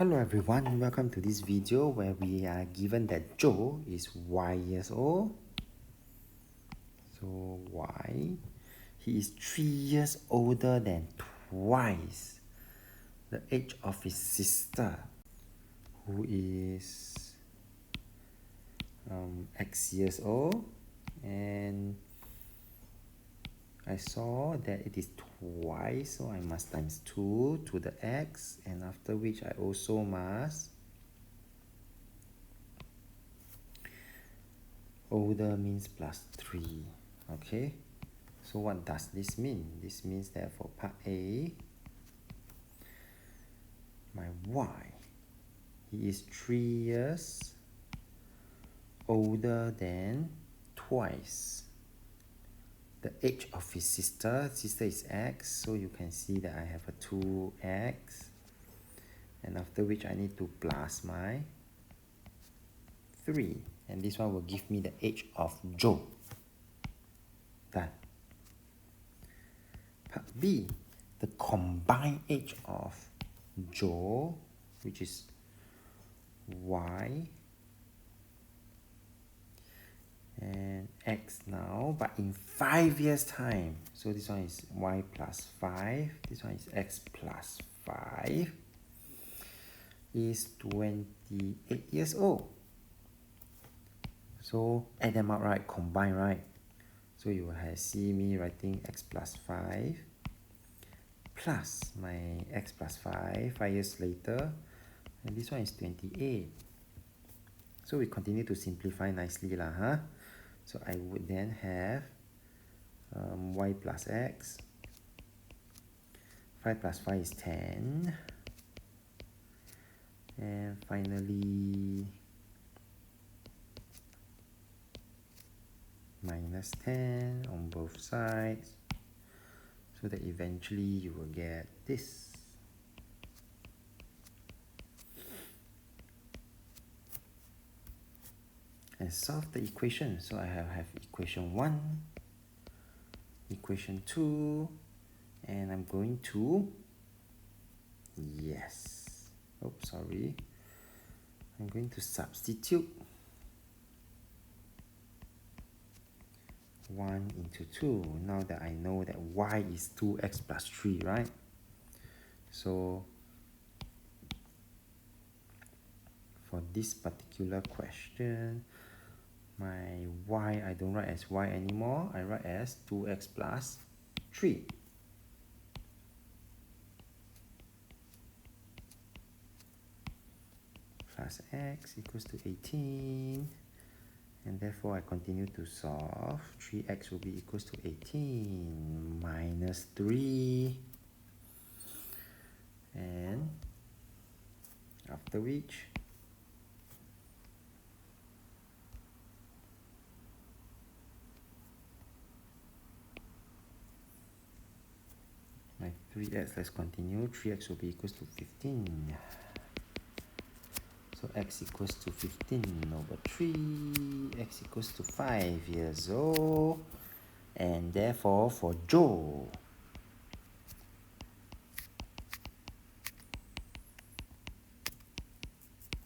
Hello everyone, welcome to this video where we are given that Joe is Y years old. So Y, he is 3 years older than twice the age of his sister, who is X years old, and I saw that it is twice, so I must times 2 to the X, and after which I also must older means plus 3. Okay, so what does this mean? This means that for part A, my Y, he is 3 years older than twice the age of his sister. Sister is X, so you can see that I have a 2X, and after which I need to plus my 3, and this one will give me the age of Joe. Done. Part B, the combined age of Joe, which is Y and X now, but in 5 years time. So this one is Y plus 5, this one is X plus 5, is 28 years old. So add them up, right? Combine, right? So you will see me writing X plus 5 plus my X plus 5 years later, and this one is 28. So we continue to simplify nicely lah, huh? So I would then have Y plus X, 5 plus 5 is 10, and finally minus 10 on both sides, so that eventually you will get this. And solve the equation. So I have equation 1, equation 2, and I'm going to, I'm going to substitute 1 into 2, now that I know that Y is 2X plus 3, right? So for this particular question, my Y, I don't write as Y anymore, I write as 2X plus 3. Plus X equals to 18. And therefore I continue to solve. 3X will be equals to 18 minus 3. And after which my 3X, let's continue. 3X will be equals to 15. So X equals to 15 over 3. X equals to 5 years old. And therefore for Joe,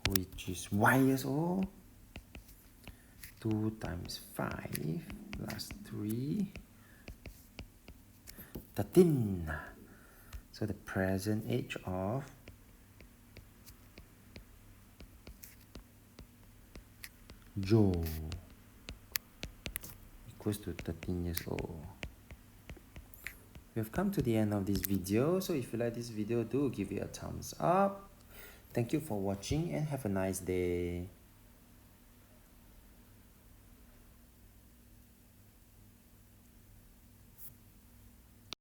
which is Y years old, 2 times 5 plus 3, 13. So the present age of Joe equals to 13 years old. We have come to the end of this video, so if you like this video, do give it a thumbs up. Thank you for watching and have a nice day.